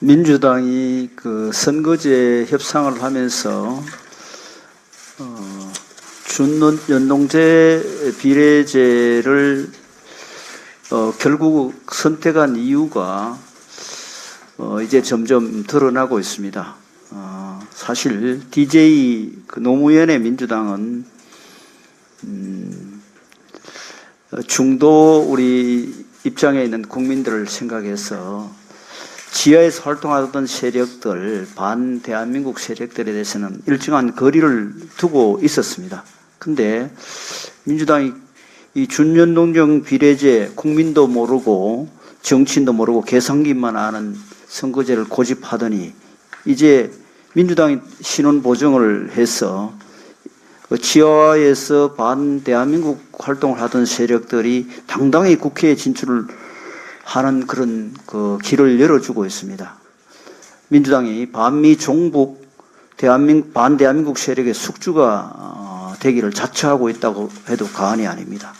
민주당이 그 선거제 협상을 하면서 준연동제 비례제를 결국 선택한 이유가 이제 점점 드러나고 있습니다. 사실 DJ 그 노무현의 민주당은 중도 우리 입장에 있는 국민들을 생각해서 지하에서 활동하던 세력들, 반 대한민국 세력들에 대해서는 일정한 거리를 두고 있었습니다. 근데 민주당이 이 준연동형 비례제 국민도 모르고 정치인도 모르고 계산기만 아는 선거제를 고집하더니 이제 민주당이 신원 보정을 해서 지하에서 반 대한민국 활동을 하던 세력들이 당당히 국회에 진출을 하는 그런 그 길을 열어주고 있습니다. 민주당이 반미 종북 반 대한민국 세력의 숙주가 되기를 자처하고 있다고 해도 과언이 아닙니다.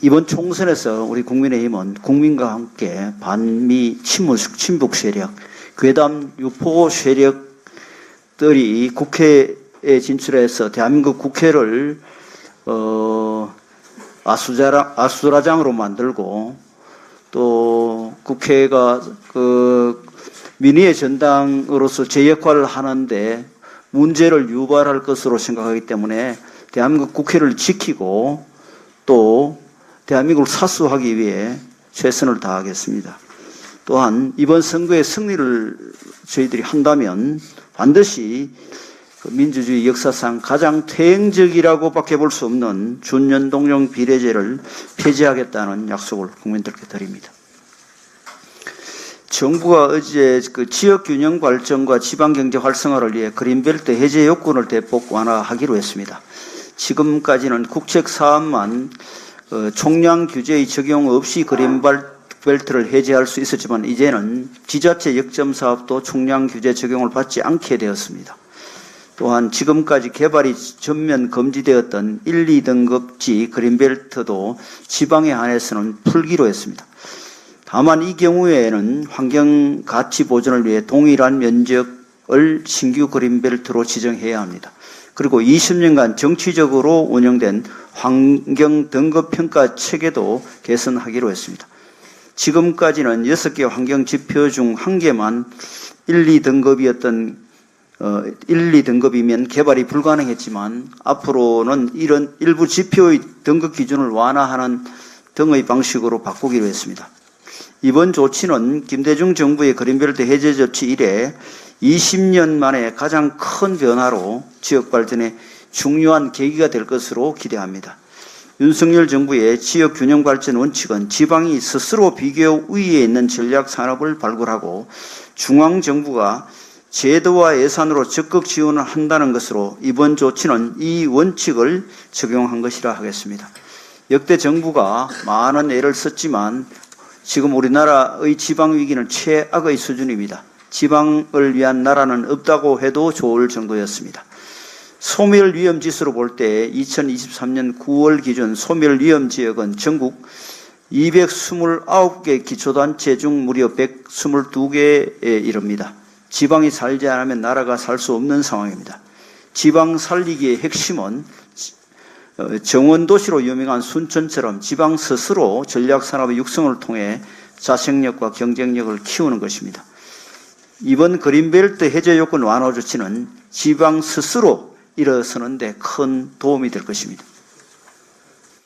이번 총선에서 우리 국민의힘은 국민과 함께 반미 친북 세력, 괴담 유포 세력들이 국회에 진출해서 대한민국 국회를 아수라장으로 만들고 또 국회가 그 민의의 전당으로서 제 역할을 하는데 문제를 유발할 것으로 생각하기 때문에 대한민국 국회를 지키고 또 대한민국을 사수하기 위해 최선을 다하겠습니다. 또한 이번 선거의 승리를 저희들이 한다면 반드시 민주주의 역사상 가장 퇴행적이라고밖에 볼 수 없는 준연동형 비례제를 폐지하겠다는 약속을 국민들께 드립니다. 정부가 어제 그 지역균형 발전과 지방경제 활성화를 위해 그린벨트 해제 요건을 대폭 완화하기로 했습니다. 지금까지는 국책 사업만 총량 규제의 적용 없이 그린벨트를 해제할 수 있었지만 이제는 지자체 역점 사업도 총량 규제 적용을 받지 않게 되었습니다. 또한 지금까지 개발이 전면 금지되었던 1, 2등급지 그린벨트도 지방에 한해서는 풀기로 했습니다. 다만 이 경우에는 환경 가치 보존을 위해 동일한 면적을 신규 그린벨트로 지정해야 합니다. 그리고 20년간 정치적으로 운영된 환경 등급 평가 체계도 개선하기로 했습니다. 지금까지는 6개 환경 지표 중 1개만 1, 2등급이었던 1, 2등급이면 개발이 불가능했지만 앞으로는 이런 일부 지표의 등급 기준을 완화하는 등의 방식으로 바꾸기로 했습니다. 이번 조치는 김대중 정부의 그린벨트 해제 조치 이래 20년 만에 가장 큰 변화로 지역 발전에 중요한 계기가 될 것으로 기대합니다. 윤석열 정부의 지역 균형 발전 원칙은 지방이 스스로 비교 우위에 있는 전략 산업을 발굴하고 중앙 정부가 제도와 예산으로 적극 지원을 한다는 것으로 이번 조치는 이 원칙을 적용한 것이라 하겠습니다. 역대 정부가 많은 애를 썼지만 지금 우리나라의 지방 위기는 최악의 수준입니다. 지방을 위한 나라는 없다고 해도 좋을 정도였습니다. 소멸 위험 지수로 볼 때 2023년 9월 기준 소멸 위험 지역은 전국 229개 기초단체 중 무려 122개에 이릅니다. 지방이 살지 않으면 나라가 살 수 없는 상황입니다. 지방 살리기의 핵심은 정원도시로 유명한 순천처럼 지방 스스로 전략산업의 육성을 통해 자생력과 경쟁력을 키우는 것입니다. 이번 그린벨트 해제 요건 완화 조치는 지방 스스로 일어서는 데 큰 도움이 될 것입니다.